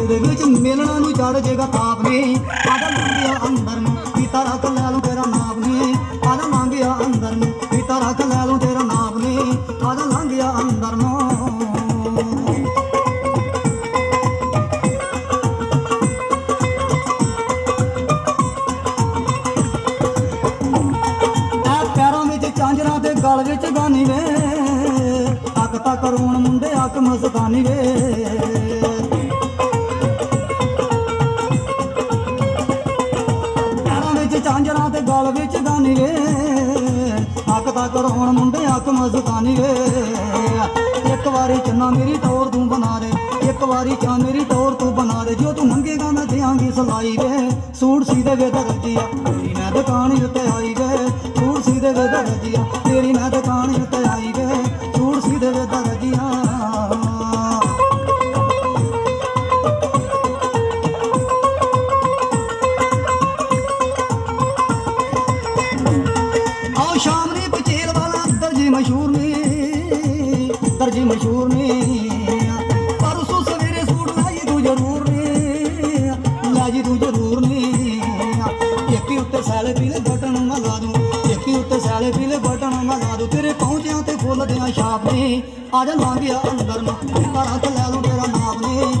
ਦੇ ਵਿੱਚ ਮਿਲਣਾ ਨੂੰ ਚੜ ਜੇਗਾ ਤਾਪ ਨੇ ਆਦਾ ਲੰਘਿਆ ਅੰਦਰ ਨੂੰ ਪੀਤਾ ਰੱਖ ਲੈ ਲੂੰ ਤੇਰਾ ਨਾਮ ਨੇ ਆਦਾ ਲੰਘਿਆ ਅੰਦਰ ਨੂੰ ਪੀਤਾ ਰੱਖ ਲੈ ਲੂੰ ਤੇਰਾ ਨਾਮ ਨੇ ਆਦਾ ਲੰਘਿਆ ਅੰਦਰ ਨੂੰ ਚਾਂਜਰਾਂ ਤੇ ਗਲ ਵਿੱਚ ਗਾਨੀ ਵੇ ਅੱਖ ਤੱਕ ਰੋਣ ਮੁੰਡੇ ਅੱਖ ਮਸਤਾਨੀ ਵੇ ਪੈਰਾਂ ਵਿੱਚ ਚਾਂਜਰਾਂ ਤੇ ਗਲ ਵਿੱਚ ਗਾਨੀ ਵੇ ਅੱਖ ਤੱਕ ਰੋਣ ਮੁੰਡੇ ਅੱਖ ਮਸਤਾਨੀ ਵੇ ਇੱਕ ਵਾਰੀ ਚੰਨਾ ਮੇਰੀ ਟੌਰ ਤੂੰ ਬਣਾ ਦੇ ਇੱਕ ਵਾਰੀ ਚਾ ਮੇਰੀ ਟੌਰ ਤੂੰ ਬਣਾ ਦੇ ਜੋ ਤੂੰ ਮੰਗੇਗਾ ਮੈਂ ਦਿਆਂਗੀ ਸਲਾਈ ਵੇ ਸੂਟ ਸੀਦੇ ਵੇ ਦਰਜੀਆ ਤੇਰੀ ਮੈਂ ਦੁਕਾਨ ਉੱਤੇ ਆਈ ਵੇ ਸੂਟ ਸੀਦੇ ਵੇ ਦਰਜੀਆ ਤੇਰੀ ਮੈਂ ਦੁਕਾਨ ਉੱਤੇ ਆਈ ਵੇ ਸੂਟ ਸੀਦੇ ਵੇ ਦਰਜੀਆ ਆਓ ਸ਼ਾਮ ਨੇ ਪਚੇਲ ਵਾਲਾ ਦਰਜੀ ਮਸ਼ਹੂਰ ਨੇ ਦਰਜੀ ਮਸ਼ਹੂਰ ਨੇ ਪਰਸੋਂ ਸਵੇਰੇ ਸੂਟ ਲਾਈ ਤੂੰ ਜ਼ਰੂਰ ਨੇ ਲਾਜੀ ਤੂੰ ਜ਼ਰੂਰ ਨੇ ਇੱਕ ਉੱਤੇ ਸੈਲੇ ਪੀਲੇ ਬਟਨ ਮਗਾ ਦੂੰ ਇੱਕ ਉੱਤੇ ਸੈਲੇ ਪੀਲੇ ਬਟਨ ਮਗਾ ਦੂੰ ਤੇਰੇ ਪਹੁੰਚਿਆਂ ਤੇ ਫੁੱਲ ਦਿਆਂ ਛਾਪ ਨੇ ਆ ਜਾ ਲੰਘਿਆ ਅੰਦਰ ਨੂੰ ਤਾਰਾ ਤੇ ਲੈ ਲੂੰ ਤੇਰਾ ਨਾਮ ਨੇ